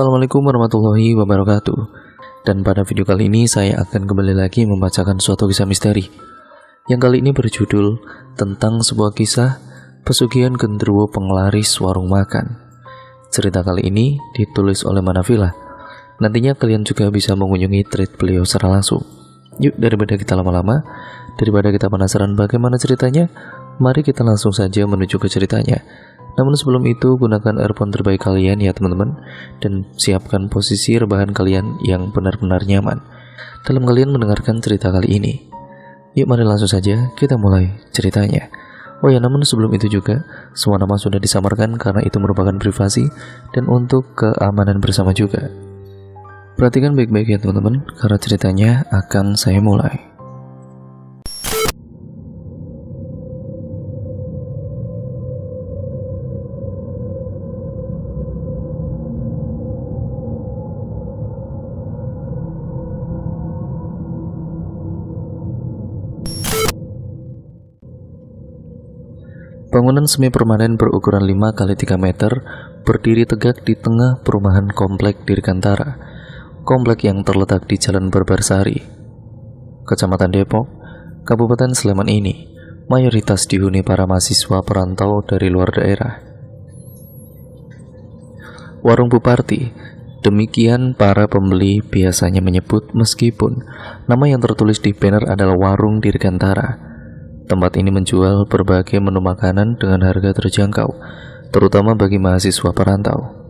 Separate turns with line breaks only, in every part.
Assalamualaikum warahmatullahi wabarakatuh. Dan pada video kali ini saya akan kembali lagi membacakan suatu kisah misteri yang kali ini berjudul tentang sebuah kisah pesugihan genderuwo penglaris warung makan. Cerita kali ini ditulis oleh Manafila. Nantinya kalian juga bisa mengunjungi thread beliau secara langsung. Yuk, daripada kita lama-lama, daripada kita penasaran bagaimana ceritanya, mari kita langsung saja menuju ke ceritanya. Namun sebelum itu, gunakan earphone terbaik kalian ya teman-teman, dan siapkan posisi rebahan kalian yang benar-benar nyaman dalam kalian mendengarkan cerita kali ini. Yuk, mari langsung saja kita mulai ceritanya. Oh ya, namun sebelum itu juga, semua nama sudah disamarkan karena itu merupakan privasi dan untuk keamanan bersama juga. Perhatikan baik-baik ya teman-teman, karena ceritanya akan saya mulai. Bangunan semi permanen berukuran 5 x 3 meter berdiri tegak di tengah perumahan komplek Dirgantara. Komplek yang terletak di Jalan Barbarsari, Kecamatan Depok, Kabupaten Sleman ini mayoritas dihuni para mahasiswa perantau dari luar daerah. Warung Buparti, demikian para pembeli biasanya menyebut meskipun nama yang tertulis di banner adalah Warung Dirgantara. Tempat ini menjual berbagai menu makanan dengan harga terjangkau, terutama bagi mahasiswa perantau.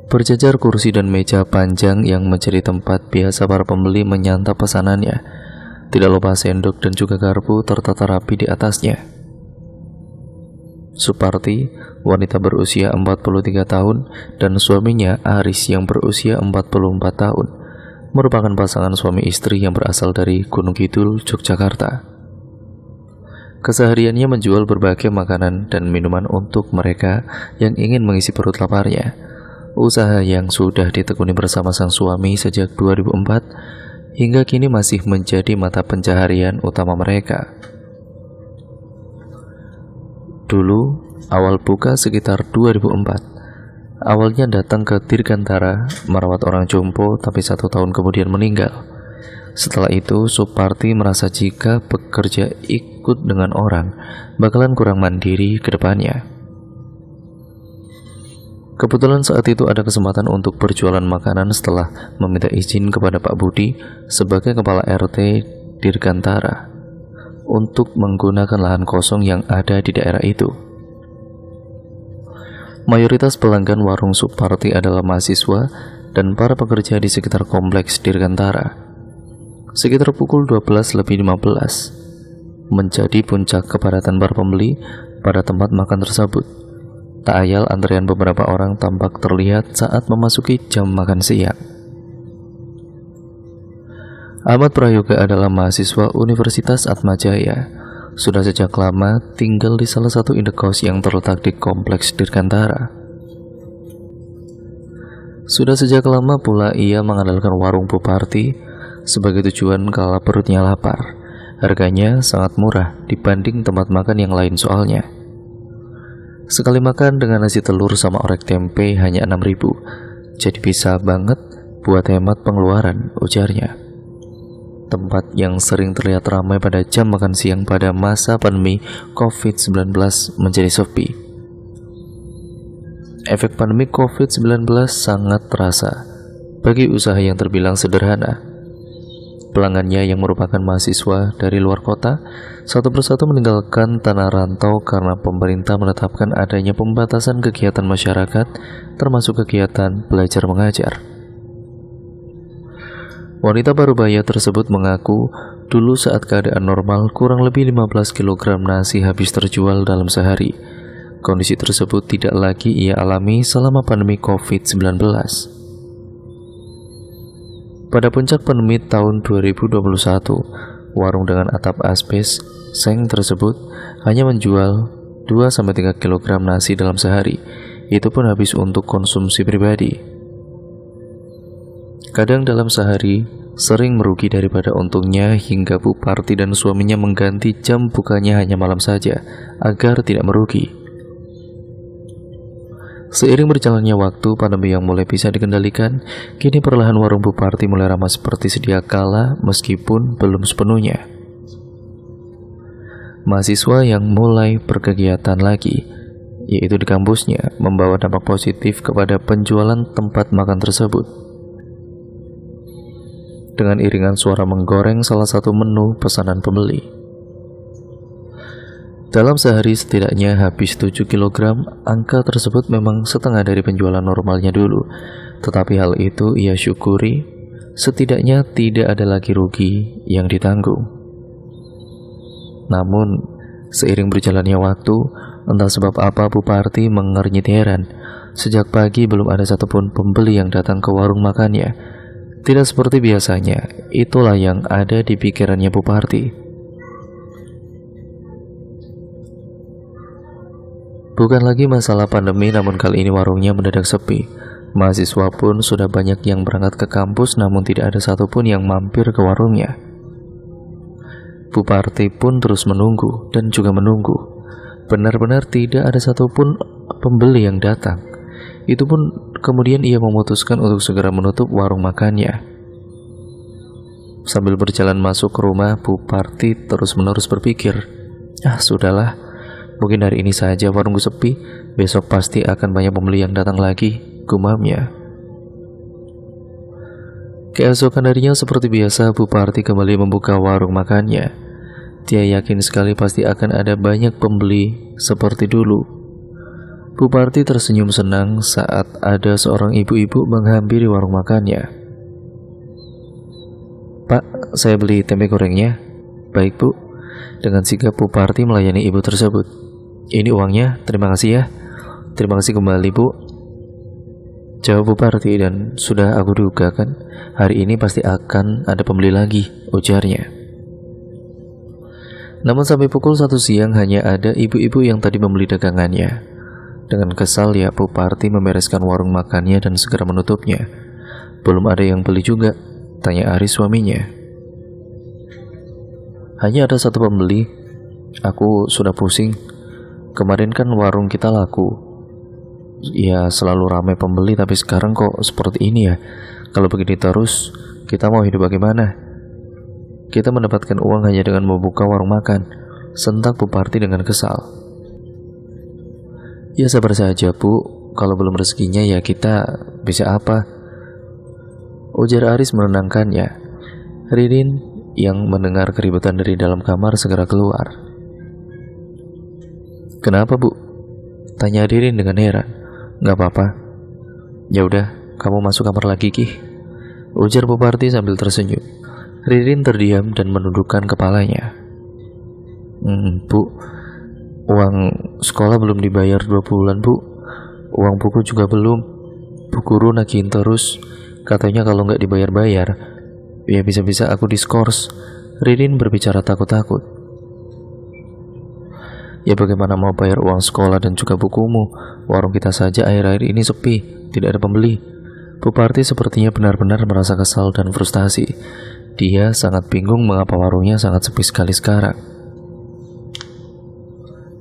Berjajar kursi dan meja panjang yang menjadi tempat biasa para pembeli menyantap pesanannya. Tidak lupa sendok dan juga garpu tertata rapi di atasnya. Suparti, wanita berusia 43 tahun, dan suaminya Aris yang berusia 44 tahun, merupakan pasangan suami istri yang berasal dari Gunung Kidul, Yogyakarta. Kesehariannya menjual berbagai makanan dan minuman untuk mereka yang ingin mengisi perut laparnya. Usaha yang sudah ditekuni bersama sang suami sejak 2004 hingga kini masih menjadi mata pencaharian utama mereka. Dulu, awal buka sekitar 2004. Awalnya datang ke Dirgantara merawat orang jompo, tapi 1 tahun kemudian meninggal. Setelah itu, Suparti merasa jika bekerja ikut dengan orang bakalan kurang mandiri ke depannya. Kebetulan saat itu ada kesempatan untuk berjualan makanan setelah meminta izin kepada Pak Budi sebagai kepala RT Dirgantara untuk menggunakan lahan kosong yang ada di daerah itu. Mayoritas pelanggan warung Suparti adalah mahasiswa dan para pekerja di sekitar kompleks Dirgantara. Sekitar pukul 12:15 menjadi puncak kepadatan para pembeli pada tempat makan tersebut. Tak ayal antrean beberapa orang tampak terlihat saat memasuki jam makan siang. Ahmad Prayoga adalah mahasiswa Universitas Atmajaya. Sudah sejak lama tinggal di salah satu indekos yang terletak di kompleks Dirgantara. Sudah sejak lama pula ia mengandalkan warung Buparti sebagai tujuan kala perutnya lapar. Harganya sangat murah dibanding tempat makan yang lain soalnya. Sekali makan dengan nasi telur sama orek tempe hanya 6.000, jadi bisa banget buat hemat pengeluaran, ujarnya. Tempat yang sering terlihat ramai pada jam makan siang pada masa pandemi COVID-19 menjadi sepi. Efek pandemi COVID-19 sangat terasa bagi usaha yang terbilang sederhana. Pelanggannya yang merupakan mahasiswa dari luar kota satu persatu meninggalkan tanah rantau karena pemerintah menetapkan adanya pembatasan kegiatan masyarakat termasuk kegiatan belajar mengajar. Wanita parubaya tersebut mengaku dulu saat keadaan normal kurang lebih 15 kg nasi habis terjual dalam sehari. Kondisi tersebut tidak lagi ia alami selama pandemi COVID-19. Pada puncak pandemi tahun 2021, warung dengan atap asbes seng tersebut hanya menjual 2-3 kg nasi dalam sehari. Itu pun habis untuk konsumsi pribadi. Kadang dalam sehari sering merugi daripada untungnya hingga Buparti dan suaminya mengganti jam bukanya hanya malam saja agar tidak merugi. Seiring berjalannya waktu, pandemi yang mulai bisa dikendalikan, kini perlahan warung Bu Parti mulai ramai seperti sedia kala meskipun belum sepenuhnya. Mahasiswa yang mulai berkegiatan lagi, yaitu di kampusnya, membawa dampak positif kepada penjualan tempat makan tersebut. Dengan iringan suara menggoreng salah satu menu pesanan pembeli. Dalam sehari setidaknya habis 7 kg, angka tersebut memang setengah dari penjualan normalnya dulu. Tetapi hal itu ia syukuri, setidaknya tidak ada lagi rugi yang ditanggung. Namun, seiring berjalannya waktu, entah sebab apa Bu Parti mengernyit heran. Sejak pagi belum ada satupun pembeli yang datang ke warung makannya. Tidak seperti biasanya, itulah yang ada di pikirannya Bu Parti. Bukan lagi masalah pandemi, namun kali ini warungnya mendadak sepi. Mahasiswa pun sudah banyak yang berangkat ke kampus, namun tidak ada satupun yang mampir ke warungnya. Bu Parti pun terus menunggu dan juga menunggu. Benar-benar tidak ada satupun pembeli yang datang. Itu pun kemudian ia memutuskan untuk segera menutup warung makannya. Sambil berjalan masuk ke rumah, Bu Parti terus-menerus berpikir, sudahlah. Mungkin hari ini saja warungku sepi, besok pasti akan banyak pembeli yang datang lagi, gumamnya. Keesokan harinya seperti biasa, Bu Parti kembali membuka warung makannya. Dia yakin sekali pasti akan ada banyak pembeli seperti dulu. Bu Parti tersenyum senang saat ada seorang ibu-ibu menghampiri warung makannya. "Pak, saya beli tempe gorengnya." "Baik, Bu." Dengan sigap Bu Parti melayani ibu tersebut. "Ini uangnya, terima kasih ya." "Terima kasih kembali, Bu," jawab Bu Parti, "dan sudah aku duga kan, hari ini pasti akan ada pembeli lagi," ujarnya. Namun sampai pukul 1 siang hanya ada ibu-ibu yang tadi membeli dagangannya. Dengan kesal ya Bu Parti membereskan warung makannya dan segera menutupnya. "Belum ada yang beli juga?" tanya Aris suaminya. "Hanya ada satu pembeli. Aku sudah pusing. Kemarin kan warung kita laku. Ya selalu ramai pembeli, tapi sekarang kok seperti ini ya. Kalau begini terus, kita mau hidup bagaimana? Kita mendapatkan uang hanya dengan membuka warung makan," sentak Bu Parti dengan kesal. "Ya sabar saja, Bu. Kalau belum rezekinya ya kita bisa apa?" ujar Aris menenangkannya. Ririn yang mendengar keributan dari dalam kamar segera keluar. "Kenapa, Bu?" tanya Ririn dengan heran. "Gak apa-apa." "Ya udah, kamu masuk kamar lagi, Ki," ujar Bu Parti sambil tersenyum. Ririn terdiam dan menundukkan kepalanya. Bu, uang sekolah belum dibayar 2 bulan, Bu. Uang buku juga belum. Bu guru nagihin terus. Katanya kalau nggak dibayar-bayar, ya bisa-bisa aku diskors." Ririn berbicara takut-takut. "Ya bagaimana mau bayar uang sekolah dan juga bukumu? Warung kita saja akhir-akhir ini sepi, tidak ada pembeli." Bu Parti sepertinya benar-benar merasa kesal dan frustasi. Dia sangat bingung mengapa warungnya sangat sepi sekali sekarang.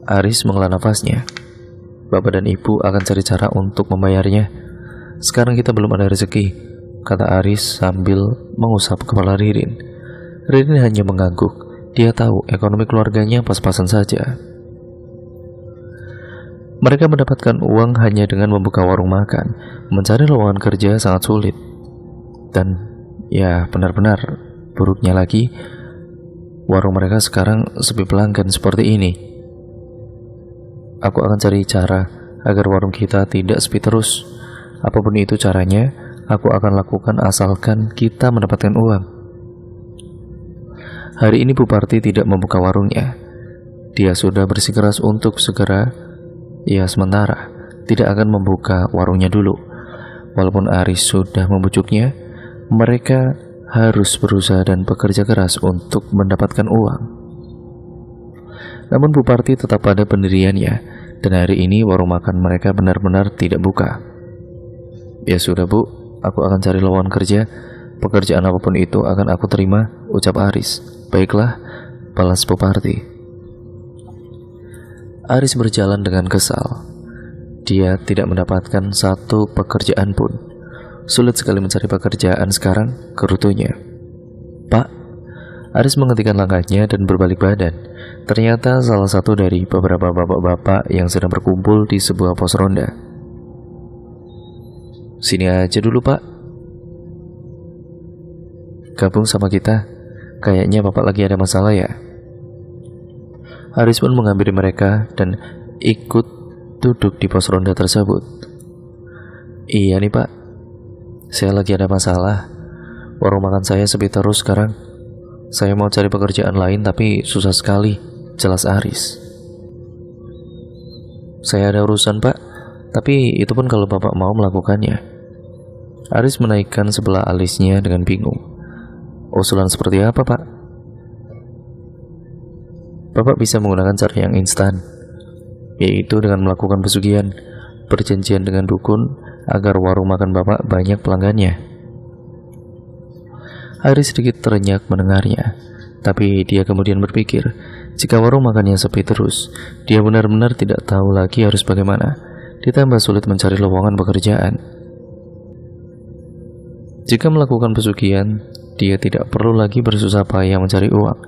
Aris menghela nafasnya. "Bapak dan Ibu akan cari cara untuk membayarnya. Sekarang kita belum ada rezeki," kata Aris sambil mengusap kepala Ririn. Ririn hanya mengangguk. Dia tahu ekonomi keluarganya pas-pasan saja. Mereka mendapatkan uang hanya dengan membuka warung makan. Mencari lowongan kerja sangat sulit. Dan ya benar-benar buruknya lagi, warung mereka sekarang sepi pelanggan seperti ini. "Aku akan cari cara agar warung kita tidak sepi terus. Apapun itu caranya, aku akan lakukan asalkan kita mendapatkan uang." Hari ini Bu Parti tidak membuka warungnya. Dia sudah bersikeras untuk segera, sementara tidak akan membuka warungnya dulu. Walaupun Aris sudah membujuknya, mereka harus berusaha dan bekerja keras untuk mendapatkan uang. Namun Bu Parti tetap pada pendiriannya, dan hari ini warung makan mereka benar-benar tidak buka. "Ya sudah, Bu, aku akan cari lowongan kerja. Pekerjaan apapun itu akan aku terima," ucap Aris. "Baiklah," balas Bu Parti. Aris berjalan dengan kesal. dia tidak mendapatkan satu pekerjaan pun. Sulit sekali mencari pekerjaan sekarang, gerutunya. "Pak," Aris menghentikan langkahnya dan berbalik badan. Ternyata salah satu dari beberapa bapak-bapak yang sedang berkumpul di sebuah pos ronda. "Sini aja dulu, Pak. Gabung sama kita. Kayaknya Bapak lagi ada masalah ya." Aris pun menghampiri mereka dan ikut duduk di pos ronda tersebut. "Iya nih Pak, saya lagi ada masalah. Warung makan saya sepi terus sekarang. Saya mau cari pekerjaan lain tapi susah sekali," jelas Aris. "Saya ada urusan Pak, tapi itu pun kalau Bapak mau melakukannya." Aris menaikkan sebelah alisnya dengan bingung. "Usulan seperti apa Pak?" "Bapak bisa menggunakan cara yang instan, yaitu dengan melakukan pesugihan, perjanjian dengan dukun agar warung makan Bapak banyak pelanggannya." Aris sedikit terenyak mendengarnya, tapi dia kemudian berpikir, jika warung makannya sepi terus, dia benar-benar tidak tahu lagi harus bagaimana, ditambah sulit mencari lowongan pekerjaan. Jika melakukan pesugihan, dia tidak perlu lagi bersusah payah mencari uang.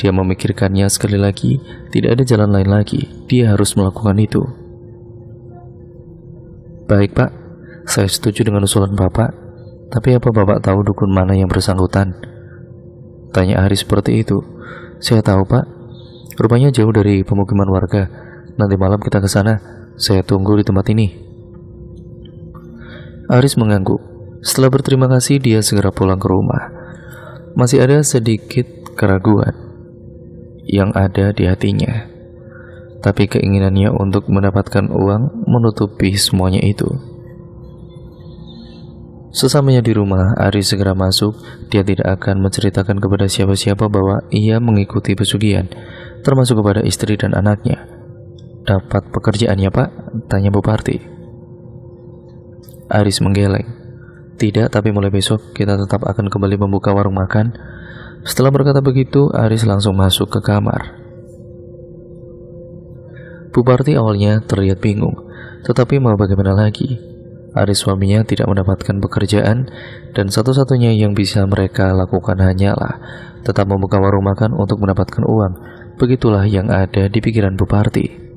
Dia memikirkannya sekali lagi, tidak ada jalan lain lagi, dia harus melakukan itu. "Baik Pak, saya setuju dengan usulan Bapak, tapi apa Bapak tahu dukun mana yang bersangkutan?" tanya Aris seperti itu. "Saya tahu Pak, rupanya jauh dari pemukiman warga. Nanti malam kita ke sana, saya tunggu di tempat ini." Aris mengangguk. Setelah berterima kasih, dia segera pulang ke rumah. Masih ada sedikit keraguan yang ada di hatinya, tapi keinginannya untuk mendapatkan uang menutupi semuanya itu. Sesamanya di rumah, Aris segera masuk. Dia tidak akan menceritakan kepada siapa-siapa bahwa ia mengikuti pesugihan, termasuk kepada istri dan anaknya. "Dapat pekerjaannya Pak?" tanya Buparti. Aris menggeleng. "Tidak, tapi mulai besok kita tetap akan kembali membuka warung makan." Setelah berkata begitu, Aris langsung masuk ke kamar. Buparti awalnya terlihat bingung, tetapi mau bagaimana lagi? Aris suaminya tidak mendapatkan pekerjaan, dan satu-satunya yang bisa mereka lakukan hanyalah tetap membuka warung makan untuk mendapatkan uang. Begitulah yang ada di pikiran Buparti.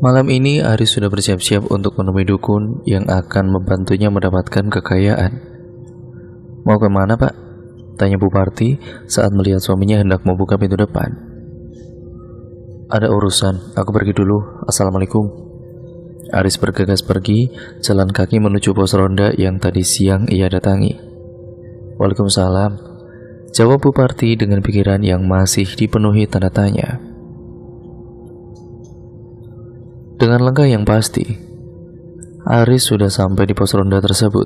Malam ini Aris sudah bersiap-siap untuk menemui dukun yang akan membantunya mendapatkan kekayaan. "Mau kemana Pak?" tanya Buparti saat melihat suaminya hendak membuka pintu depan. "Ada urusan, aku pergi dulu. Assalamualaikum." Aris bergegas pergi, jalan kaki menuju pos ronda yang tadi siang ia datangi. "Waalaikumsalam," jawab Buparti dengan pikiran yang masih dipenuhi tanda tanya. Dengan langkah yang pasti, Aris sudah sampai di pos ronda tersebut.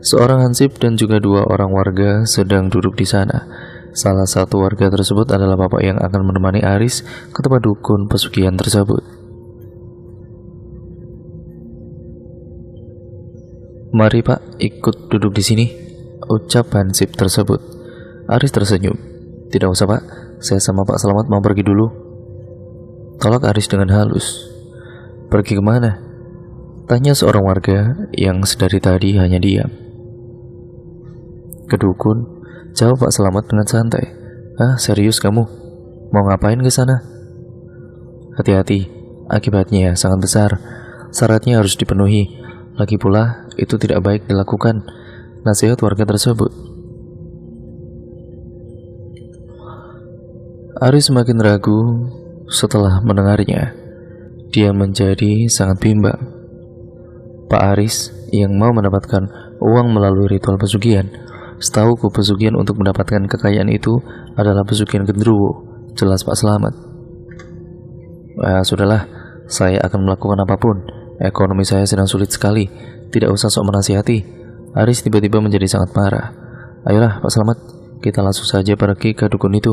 Seorang hansip dan juga dua orang warga sedang duduk di sana. Salah satu warga tersebut adalah bapak yang akan menemani Aris ke tempat dukun pesugihan tersebut. "Mari Pak, ikut duduk di sini," ucap hansip tersebut. Aris tersenyum. "Tidak usah Pak, saya sama Pak Selamat mau pergi dulu," tolak Aris dengan halus. "Pergi kemana?" tanya seorang warga yang sedari tadi hanya diam. "Ke dukun," jawab Pak Selamat dengan santai. "Ah, serius kamu? Mau ngapain ke sana?" "Hati-hati, akibatnya sangat besar. Syaratnya harus dipenuhi. Lagi pula, itu tidak baik dilakukan," nasihat warga tersebut. Aris semakin ragu setelah mendengarnya. Dia menjadi sangat bimbang. Pak Aris yang mau mendapatkan uang melalui ritual pesugihan. Setahuku pesugihan untuk mendapatkan kekayaan itu adalah pesugihan genderuwo, jelas Pak Selamat. Sudahlah, saya akan melakukan apapun. Ekonomi saya sedang sulit sekali. Tidak usah sok menasihati." Aris tiba-tiba menjadi sangat marah. "Ayolah Pak Selamat, kita langsung saja pergi ke dukun itu."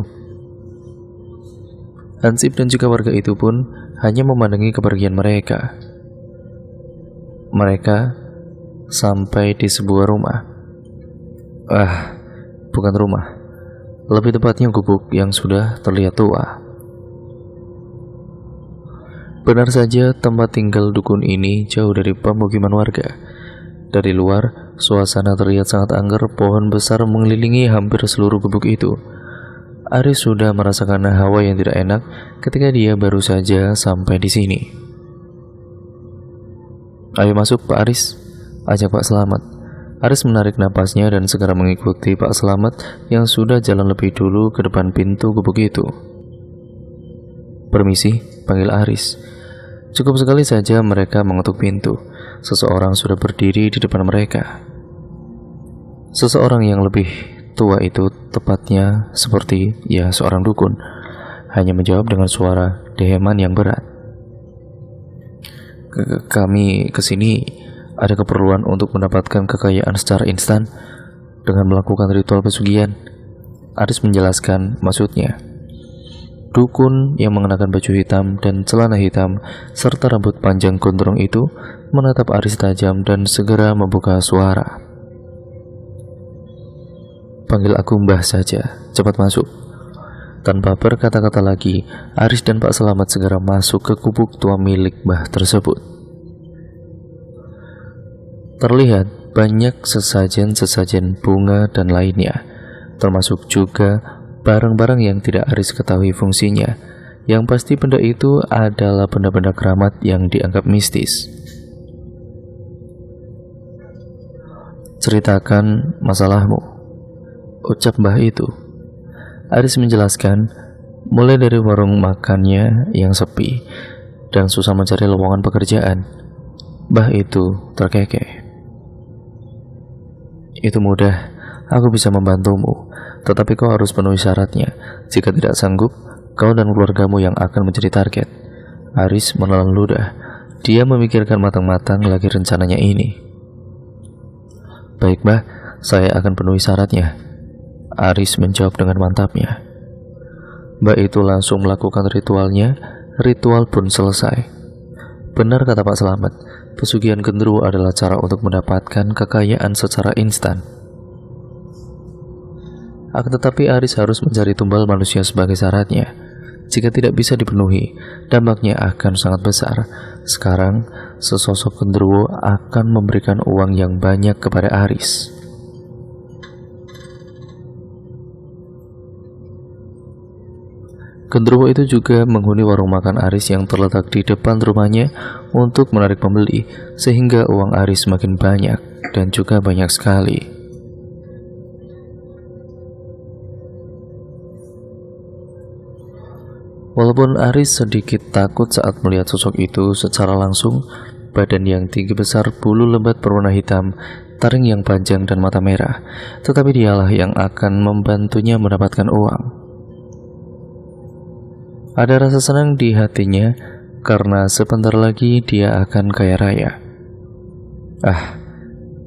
Hansip dan juga warga itu pun hanya memandangi kepergian mereka. Mereka sampai di sebuah rumah. Bukan rumah, lebih tepatnya gubuk yang sudah terlihat tua. Benar saja, tempat tinggal dukun ini jauh dari pemukiman warga. Dari luar, suasana terlihat sangat angker. Pohon besar mengelilingi hampir seluruh gubuk itu. Aris sudah merasakan hawa yang tidak enak ketika dia baru saja sampai di sini. "Ayo masuk, Pak Aris," ajak Pak Selamat. Aris menarik napasnya dan segera mengikuti Pak Selamat yang sudah jalan lebih dulu ke depan pintu gubuk itu. "Permisi," panggil Aris. Cukup sekali saja mereka mengetuk pintu. Seseorang sudah berdiri di depan mereka. Seseorang yang lebih tua itu, tepatnya seperti seorang dukun, hanya menjawab dengan suara deheman yang berat. Kami kesini ada keperluan untuk mendapatkan kekayaan secara instan dengan melakukan ritual pesugihan." Aris menjelaskan maksudnya. Dukun yang mengenakan baju hitam dan celana hitam serta rambut panjang gondrong itu menatap Aris tajam dan segera membuka suara. "Panggil aku Mbah saja, cepat masuk." Tanpa berkata-kata lagi, Aris dan Pak Selamat segera masuk ke gubuk tua milik Mbah tersebut. Terlihat banyak sesajen-sesajen bunga dan lainnya, termasuk juga barang-barang yang tidak Aris ketahui fungsinya. Yang pasti benda itu adalah benda-benda keramat yang dianggap mistis. "Ceritakan masalahmu," ucap Mbah itu. Aris menjelaskan, mulai dari warung makannya yang sepi dan susah mencari lowongan pekerjaan. Mbah itu terkekeh. "Itu mudah, aku bisa membantumu. Tetapi kau harus penuhi syaratnya. Jika tidak sanggup, kau dan keluargamu yang akan menjadi target." Aris menelan ludah. Dia memikirkan matang-matang lagi rencananya ini. "Baik, Mbah, saya akan penuhi syaratnya," Aris menjawab dengan mantapnya. Mbah itu langsung melakukan ritualnya. Ritual pun selesai. Benar kata Pak Selamat, pesugihan genderuwo adalah cara untuk mendapatkan kekayaan secara instan. Akan tetapi Aris harus mencari tumbal manusia sebagai syaratnya. Jika tidak bisa dipenuhi, dampaknya akan sangat besar. Sekarang, sesosok genderuwo akan memberikan uang yang banyak kepada Aris. Genderuwo itu juga menghuni warung makan Aris yang terletak di depan rumahnya untuk menarik pembeli, sehingga uang Aris semakin banyak dan juga banyak sekali. Walaupun Aris sedikit takut saat melihat sosok itu secara langsung, badan yang tinggi besar, bulu lebat berwarna hitam, taring yang panjang dan mata merah, tetapi dialah yang akan membantunya mendapatkan uang. Ada rasa senang di hatinya karena sebentar lagi dia akan kaya raya.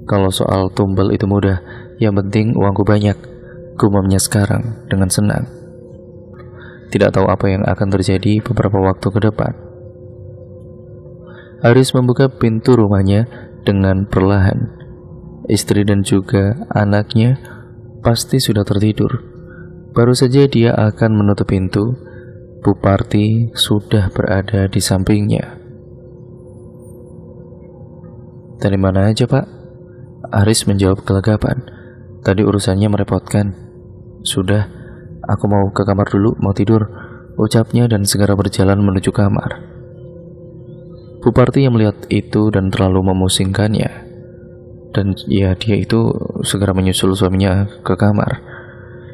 Kalau soal tumbal itu mudah, yang penting uangku banyak, gumamnya sekarang dengan senang. Tidak tahu apa yang akan terjadi beberapa waktu ke depan. Aris membuka pintu rumahnya dengan perlahan. Istri dan juga anaknya pasti sudah tertidur. Baru saja dia akan menutup pintu, Bu Parti sudah berada di sampingnya. "Dari mana aja, Pak?" Aris menjawab gelegapan. "Tadi urusannya merepotkan." "Sudah, aku mau ke kamar dulu, mau tidur," ucapnya dan segera berjalan menuju kamar. Bu Parti yang melihat itu dan terlalu memusingkannya, dan dia itu segera menyusul suaminya ke kamar.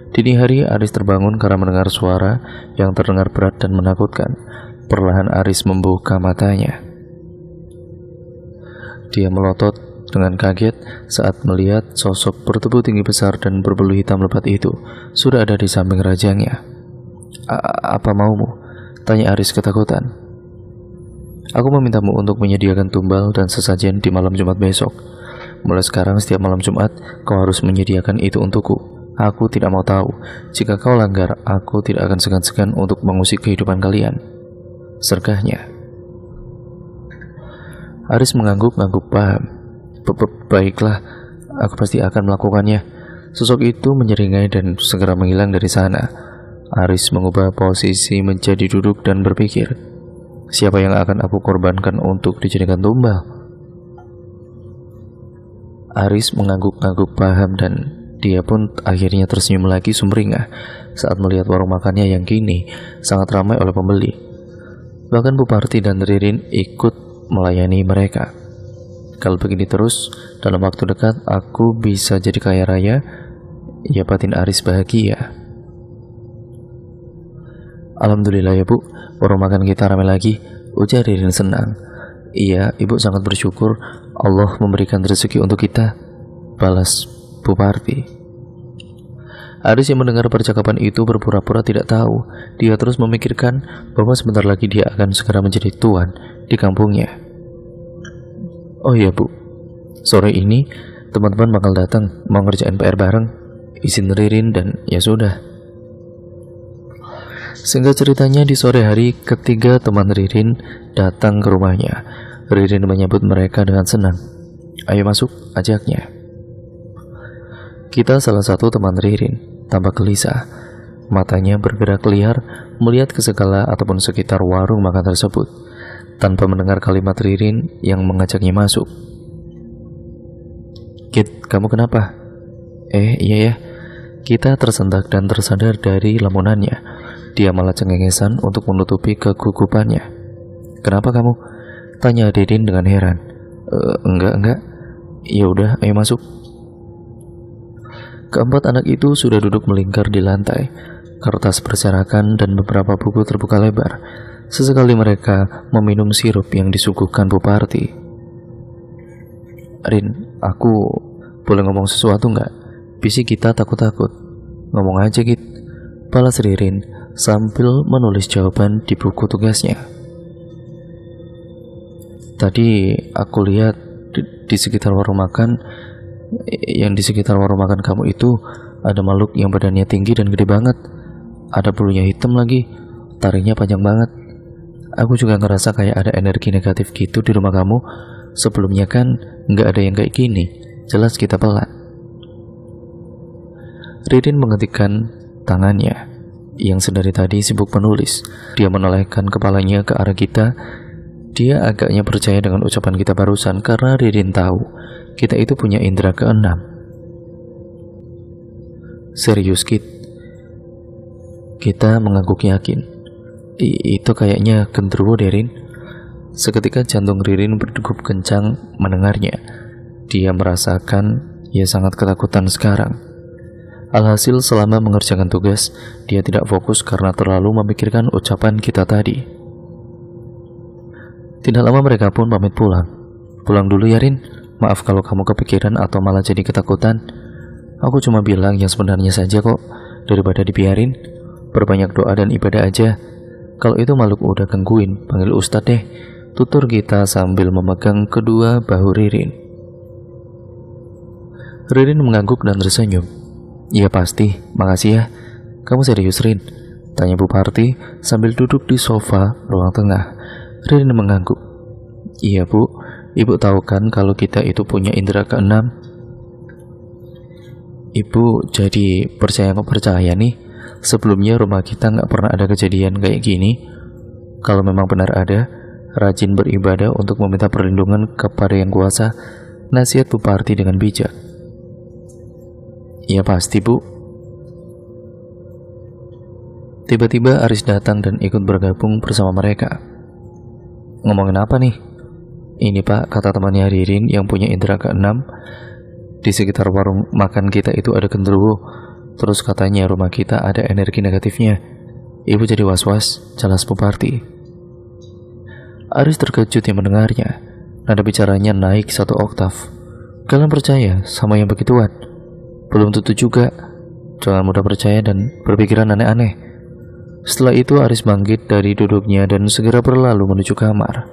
Dini hari Aris terbangun karena mendengar suara yang terdengar berat dan menakutkan. Perlahan Aris membuka matanya. Dia melotot dengan kaget saat melihat sosok bertubuh tinggi besar dan berbulu hitam lebat itu sudah ada di samping rajangnya. "Apa maumu?" tanya Aris ketakutan. "Aku memintamu untuk menyediakan tumbal dan sesajen di malam Jumat besok. Mulai sekarang setiap malam Jumat kau harus menyediakan itu untukku. Aku tidak mau tahu. Jika kau langgar, aku tidak akan segan-segan untuk mengusik kehidupan kalian," sergahnya. Aris mengangguk-angguk paham. Baiklah, aku pasti akan melakukannya." Sosok itu menyeringai dan segera menghilang dari sana. Aris mengubah posisi menjadi duduk dan berpikir. Siapa yang akan aku korbankan untuk dijadikan tumbal? Aris mengangguk-angguk paham dan dia pun akhirnya tersenyum lagi sumringah saat melihat warung makannya yang kini sangat ramai oleh pembeli. Bahkan Bu Parti dan Ririn ikut melayani mereka. Kalau begini terus, dalam waktu dekat aku bisa jadi kaya raya. Ya, batin Aris bahagia. Alhamdulillah ya Bu, warung makan kita ramai lagi, ujar Ririn senang. Iya, Ibu sangat bersyukur Allah memberikan rezeki untuk kita, balas Bu Parti. Aris yang mendengar percakapan itu berpura-pura tidak tahu. Dia terus memikirkan bahwa sebentar lagi dia akan segera menjadi tuan di kampungnya. Oh iya Bu, sore ini teman-teman bakal datang mau ngerjain PR bareng, izin Ririn dan ya sudah. Singkat ceritanya, di sore hari ketiga teman Ririn datang ke rumahnya. Ririn menyambut mereka dengan senang. Ayo masuk, ajaknya. Kita salah satu teman Ririn, tampak gelisah. Matanya bergerak liar melihat ke segala ataupun sekitar warung makan tersebut, tanpa mendengar kalimat Ririn yang mengajaknya masuk. Kit, kamu kenapa? Iya ya. Kita tersentak dan tersadar dari lamunannya. Dia malah cengengesan untuk menutupi kegugupannya. Kenapa kamu? Tanya Ririn dengan heran. Enggak. Ya udah, ayo masuk. Keempat anak itu sudah duduk melingkar di lantai. Kertas berserakan dan beberapa buku terbuka lebar. Sesekali mereka meminum sirup yang disuguhkan Bu Parti. Rin, aku boleh ngomong sesuatu nggak? Bisik kita takut-takut. Ngomong aja Git, balas Ririn sambil menulis jawaban di buku tugasnya. Tadi aku lihat di sekitar warung makan, yang di sekitar warung makan kamu itu ada makhluk yang badannya tinggi dan gede banget. Ada bulunya hitam lagi, taringnya panjang banget. Aku juga ngerasa kayak ada energi negatif gitu di rumah kamu. Sebelumnya kan nggak ada yang kayak gini. Jelas kita pelan. Ririn mengetikkan tangannya yang sedari tadi sibuk menulis. Dia menolehkan kepalanya ke arah kita. Dia agaknya percaya dengan ucapan kita barusan karena Ririn tahu kita itu punya indera keenam. Serius Kit? Kita mengangguk yakin. Itu kayaknya genderuwo Ririn. Seketika jantung Ririn berdegup kencang mendengarnya. Dia merasakan ia sangat ketakutan sekarang. Alhasil selama mengerjakan tugas, dia tidak fokus karena terlalu memikirkan ucapan kita tadi. Tidak lama mereka pun pamit pulang. Pulang dulu ya Rin, maaf kalau kamu kepikiran atau malah jadi ketakutan. Aku cuma bilang yang sebenarnya saja kok, daripada dibiarin. Berbanyak doa dan ibadah aja. Kalau itu makhluk udah gangguin, panggil Ustadz deh, tutur kita sambil memegang kedua bahu Ririn. Ririn mengangguk dan tersenyum. Iya pasti, makasih ya. Kamu serius Rin? Tanya Bu Parti sambil duduk di sofa ruang tengah. Ririn mengangguk. Iya Bu, Ibu tahu kan kalau kita itu punya indera keenam. Ibu jadi percaya nih. Sebelumnya rumah kita nggak pernah ada kejadian kayak gini. Kalau memang benar ada, rajin beribadah untuk meminta perlindungan kepada Yang Kuasa, nasihat Bu Parti dengan bijak. Ya pasti Bu. Tiba-tiba Aris datang dan ikut bergabung bersama mereka. Ngomongin apa nih? Ini Pak, kata temannya Ririn yang punya indera keenam, di sekitar warung makan kita itu ada genderuwo. Terus katanya rumah kita ada energi negatifnya. Ibu jadi was-was, jelas Bu Parti. Aris terkejut yang mendengarnya. Nada bicaranya naik 1 oktav. Kalian percaya sama yang begituan? Belum tentu juga. Jangan mudah percaya dan berpikiran aneh-aneh. Setelah itu Aris bangkit dari duduknya dan segera berlalu menuju kamar.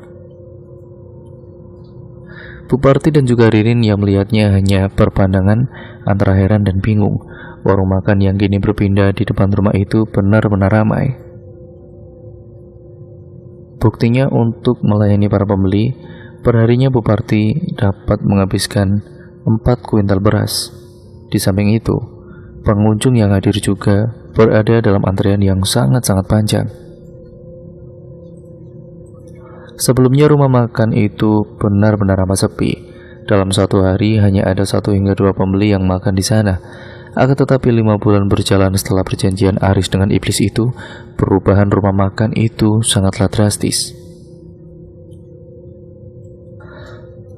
Bu Parti dan juga Ririn yang melihatnya hanya perpandangan antara heran dan bingung. Warung makan yang kini berpindah di depan rumah itu benar-benar ramai. Buktinya untuk melayani para pembeli, perharinya Bu Parti dapat menghabiskan 4 kuintal beras. Di samping itu, pengunjung yang hadir juga berada dalam antrean yang sangat-sangat panjang. Sebelumnya rumah makan itu benar-benar amat sepi. Dalam satu hari hanya ada 1 hingga 2 pembeli yang makan di sana. Akan tetapi 5 bulan berjalan setelah perjanjian Aris dengan iblis itu, perubahan rumah makan itu sangatlah drastis.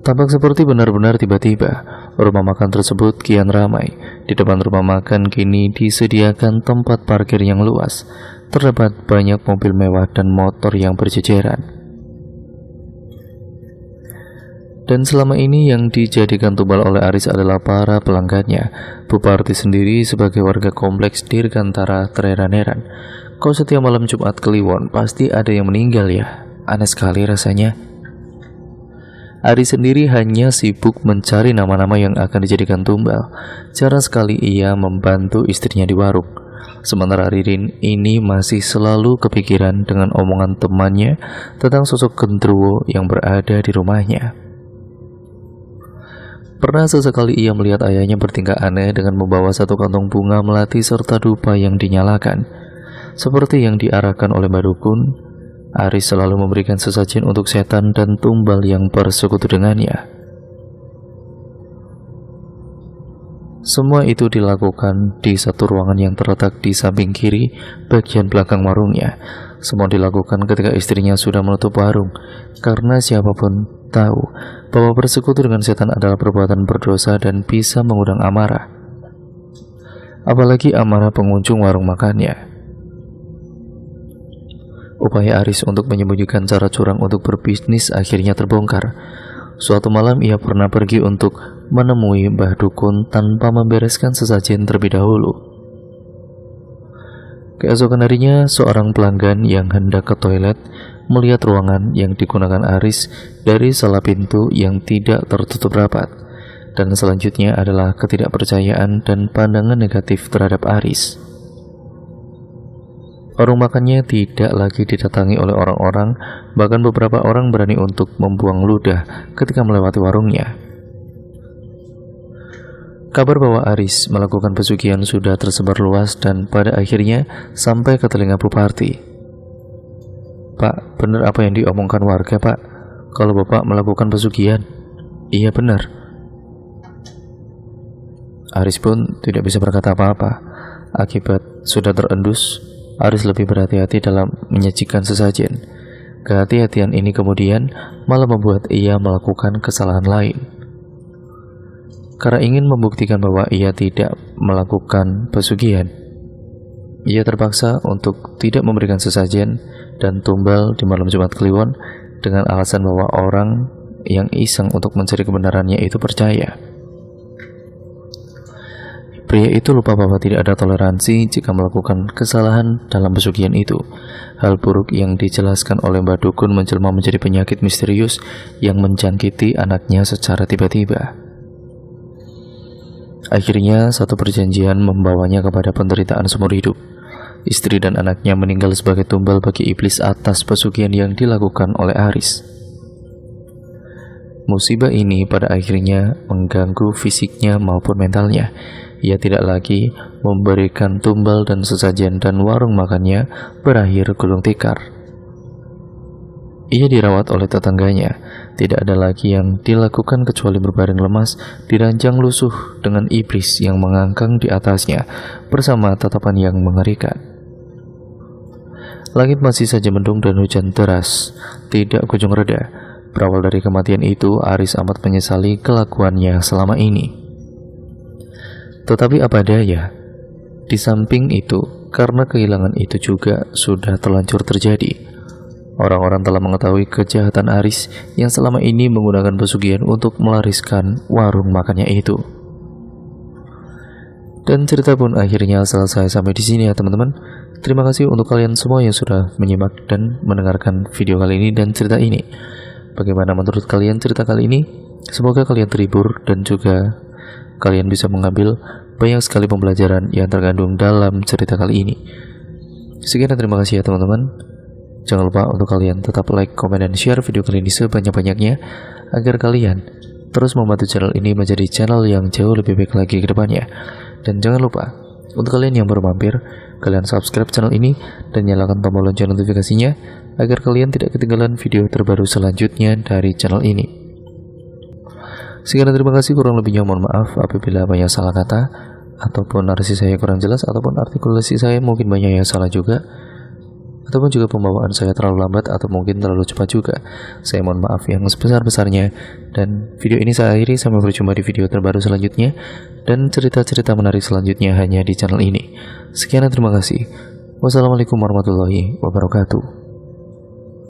Tampak seperti benar-benar tiba-tiba, rumah makan tersebut kian ramai. Di depan rumah makan kini disediakan tempat parkir yang luas. Terdapat banyak mobil mewah dan motor yang berjejeran. Dan selama ini yang dijadikan tumbal oleh Aris adalah para pelanggannya. Buparti sendiri sebagai warga kompleks Dirgantara terheran-heran. Kok setiap malam Jumat Kliwon pasti ada yang meninggal ya? Aneh sekali rasanya. Aris sendiri hanya sibuk mencari nama-nama yang akan dijadikan tumbal. Jarang sekali ia membantu istrinya di warung. Sementara Ririn ini masih selalu kepikiran dengan omongan temannya tentang sosok genderuwo yang berada di rumahnya. Pernah sesekali ia melihat ayahnya bertingkah aneh dengan membawa 1 kantong bunga melati serta dupa yang dinyalakan. Seperti yang diarahkan oleh Mbak Dukun, Aris selalu memberikan sesajen untuk setan dan tumbal yang bersekutu dengannya. Semua itu dilakukan di satu ruangan yang terletak di samping kiri bagian belakang warungnya. Semua dilakukan ketika istrinya sudah menutup warung, karena siapapun tahu bahwa bersekutu dengan setan adalah perbuatan berdosa dan bisa mengundang amarah. Apalagi amarah pengunjung warung makannya. Upaya Aris untuk menyembunyikan cara curang untuk berbisnis akhirnya terbongkar. Suatu malam ia pernah pergi untuk menemui Mbah Dukun tanpa membereskan sesajen terlebih dahulu. Keesokan harinya, seorang pelanggan yang hendak ke toilet melihat ruangan yang digunakan Aris dari salah pintu yang tidak tertutup rapat. Dan selanjutnya adalah ketidakpercayaan dan pandangan negatif terhadap Aris. Warung makannya tidak lagi didatangi oleh orang-orang, bahkan beberapa orang berani untuk membuang ludah ketika melewati warungnya. Kabar bahwa Aris melakukan pesugihan sudah tersebar luas dan pada akhirnya sampai ke telinga Buparti. "Pak, benar apa yang diomongkan warga, Pak? Kalau Bapak melakukan pesugihan?" "Iya benar." Aris pun tidak bisa berkata apa-apa. Akibat sudah terendus, Aris lebih berhati-hati dalam menyajikan sesajen. Kehati-hatian ini kemudian malah membuat ia melakukan kesalahan lain. Karena ingin membuktikan bahwa ia tidak melakukan pesugihan, ia terpaksa untuk tidak memberikan sesajen dan tumbal di malam Jumat Kliwon dengan alasan bahwa orang yang iseng untuk mencari kebenarannya itu percaya. Pria itu lupa bahwa tidak ada toleransi jika melakukan kesalahan dalam pesugihan itu. Hal buruk yang dijelaskan oleh Mbak Dukun menjelma menjadi penyakit misterius yang menjangkiti anaknya secara tiba-tiba. Akhirnya, satu perjanjian membawanya kepada penderitaan seumur hidup. Istri dan anaknya meninggal sebagai tumbal bagi iblis atas pesugihan yang dilakukan oleh Aris. Musibah ini pada akhirnya mengganggu fisiknya maupun mentalnya. Ia tidak lagi memberikan tumbal dan sesajen dan warung makannya berakhir gulung tikar. Ia dirawat oleh tetangganya. Tidak ada lagi yang dilakukan kecuali berbaring lemas di ranjang lusuh dengan iblis yang mengangkang di atasnya bersama tatapan yang mengerikan. Langit masih saja mendung dan hujan deras tidak kunjung reda. Berawal dari kematian itu, Aris amat menyesali kelakuannya selama ini. Tetapi apa daya, di samping itu, karena kehilangan itu juga sudah terlanjur terjadi. Orang-orang telah mengetahui kejahatan Aris yang selama ini menggunakan pesugihan untuk melariskan warung makannya itu. Dan cerita pun akhirnya selesai sampai di sini ya teman-teman. Terima kasih untuk kalian semua yang sudah menyimak dan mendengarkan video kali ini dan cerita ini. Bagaimana menurut kalian cerita kali ini? Semoga kalian terhibur dan juga kalian bisa mengambil banyak sekali pembelajaran yang terkandung dalam cerita kali ini. Sekian dan terima kasih ya teman-teman. Jangan lupa untuk kalian tetap like, komen, dan share video kali ini sebanyak-banyaknya agar kalian terus membantu channel ini menjadi channel yang jauh lebih baik lagi ke depannya. Dan jangan lupa untuk kalian yang baru mampir, kalian subscribe channel ini dan nyalakan tombol lonceng notifikasinya agar kalian tidak ketinggalan video terbaru selanjutnya dari channel ini. Sekian, terima kasih, kurang lebihnya mohon maaf apabila banyak salah kata ataupun narasi saya kurang jelas ataupun artikulasi saya mungkin banyak yang salah juga, ataupun juga pembawaan saya terlalu lambat atau mungkin terlalu cepat juga. Saya mohon maaf yang sebesar-besarnya. Dan video ini saya akhiri, sampai berjumpa di video terbaru selanjutnya dan cerita-cerita menarik selanjutnya hanya di channel ini. Sekian dan terima kasih. Wassalamualaikum warahmatullahi wabarakatuh.